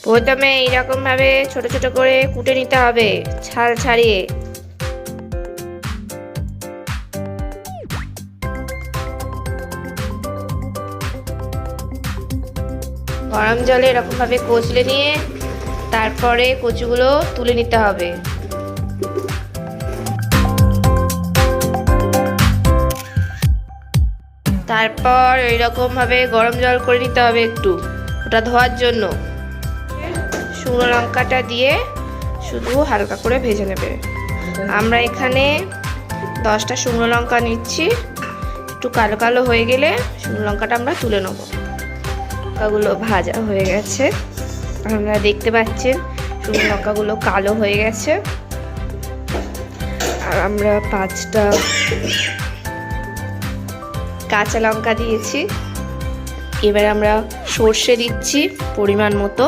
প্রথমে এইরকম ভাবে ছোট ছোট করে কুটে নিতে হবে, ছাল ছাড়িয়ে। গরম জলে এরকম ভাবে কচলে নিয়ে তারপরে কচুগুলো তুলে নিতে হবে। তারপর এইরকম ভাবে গরম জল করে নিতে হবে একটু, ওটা ধোয়ার জন্য। শুকনো লঙ্কাটা দিয়ে শুধু হালকা করে ভেজে নেবে। আমরা এখানে 10টা শুকনো লঙ্কা নিচ্ছি। একটু কালো কালো হয়ে গেলে শুকনো লঙ্কাটা আমরা তুলে নেব। লঙ্কাগুলো ভাজা হয়ে গেছে, আপনারা দেখতে পাচ্ছেন শুকনো লঙ্কাগুলো কালো হয়ে গেছে। আর আমরা 5টা কাঁচা লঙ্কা দিয়েছি। এবার আমরা সর্ষে দিচ্ছি পরিমাণ মতো।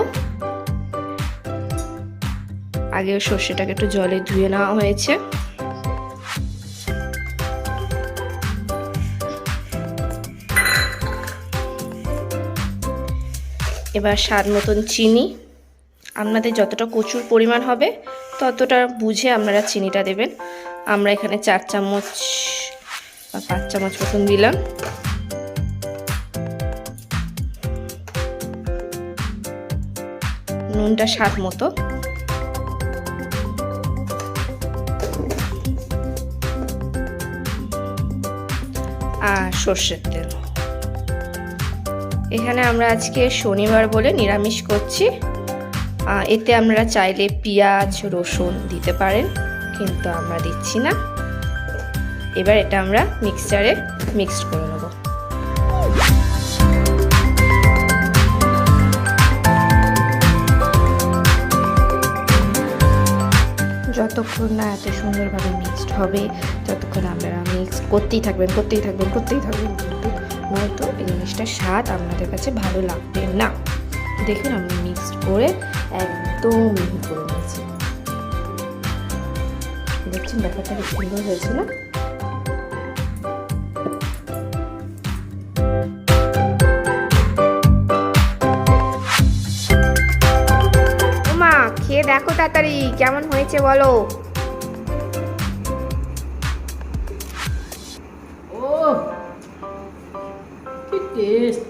আগে সর্ষেটাকে একটু জলে ধুয়ে নেওয়া হয়েছে। এবার স্বাদ মতন চিনি, আপনাদের যতটা কচুর পরিমাণ হবে ততটা বুঝে আপনারা চিনিটা দেবেন। আমরা এখানে 4 চামচ বা 5 চামচ মতন দিলাম। নুনটা স্বাদ মতো। আর সর্ষের তেল। এখানে আমরা আজকে শনিবার বলে নিরামিষ করছি। এতে আমরা চাইলে পেঁয়াজ রসুন দিতে পারেন, কিন্তু আমরা দিচ্ছি না। এবার এটা আমরা মিক্সচারে মিক্সড করে নেব। যতক্ষণ না এত সুন্দরভাবে মিক্সড হবে ততক্ষণ আপনারা মিক্স করতেই থাকবেন। কিন্তু নয়তো এই জিনিসটার স্বাদ আপনাদের কাছে ভালো লাগবে না। দেখুন আমি মিক্সড করে একদম মিহি করে নিয়েছি। দেখছেন ব্যাপারটা খুব সুন্দর হয়েছে না? মা খেয়ে দেখো তাড়াতাড়ি কেমন হয়েছে বলো। ও কি টেস্ট!